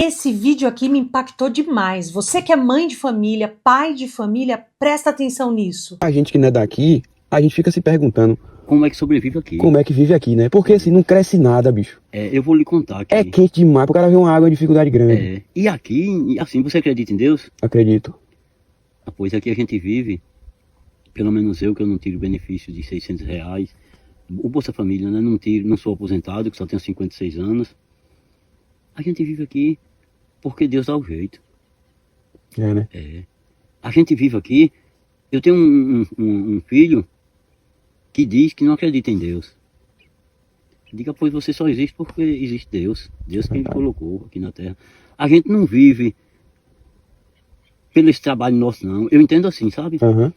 Esse vídeo aqui me impactou demais. Você que é mãe de família, pai de família, presta atenção nisso. A gente que não é daqui, a gente fica se perguntando como é que sobrevive aqui? como é que vive aqui, né? Porque assim, não cresce nada, bicho. Eu vou lhe contar aqui. É quente demais, pro cara ver uma água é uma dificuldade grande. E aqui, assim, você acredita em Deus? Acredito. Pois aqui a gente vive, pelo menos eu, que eu não tiro benefício de R$600. O Bolsa Família, né? Não sou aposentado, que só tenho 56 anos. A gente vive aqui porque Deus dá o jeito. É, né? A gente vive aqui. Eu tenho um filho que diz que não acredita em Deus. Diga, pois você só existe porque existe Deus. Deus quem me colocou aqui na Terra. A gente não vive pelo esse trabalho nosso, não. Eu entendo assim, sabe? Uhum.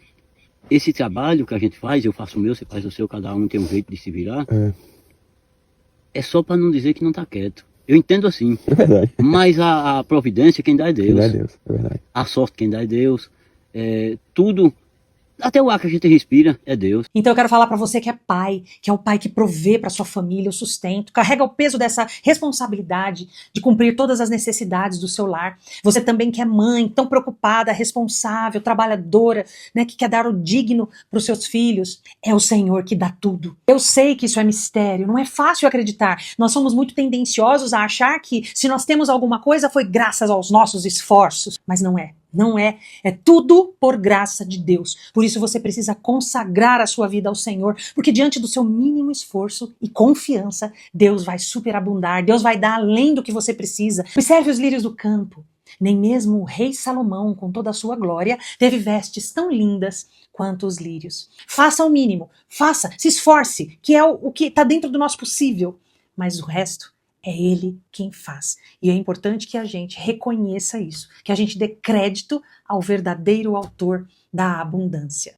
Esse trabalho que a gente faz, eu faço o meu, você faz o seu, cada um tem um jeito de se virar. É só para não dizer que não está quieto. Eu entendo assim. É verdade. Mas a providência quem dá é Deus. Quem dá é Deus, é verdade. A sorte quem dá é Deus. Tudo, até o ar que a gente respira é Deus. Então eu quero falar pra você que é pai, que é o pai que provê pra sua família o sustento, carrega o peso dessa responsabilidade de cumprir todas as necessidades do seu lar. Você também que é mãe, tão preocupada, responsável, trabalhadora, né, que quer dar o digno pros seus filhos. É o Senhor que dá tudo. Eu sei que isso é mistério, não é fácil acreditar. Nós somos muito tendenciosos a achar que se nós temos alguma coisa foi graças aos nossos esforços, mas não é. Não é. É tudo por graça de Deus. Por isso você precisa consagrar a sua vida ao Senhor, porque diante do seu mínimo esforço e confiança, Deus vai superabundar, Deus vai dar além do que você precisa. Observe os lírios do campo. Nem mesmo o rei Salomão, com toda a sua glória, teve vestes tão lindas quanto os lírios. Faça o mínimo, faça, se esforce, que é o que está dentro do nosso possível. Mas o resto é Ele quem faz. E é importante que a gente reconheça isso, que a gente dê crédito ao verdadeiro autor da abundância.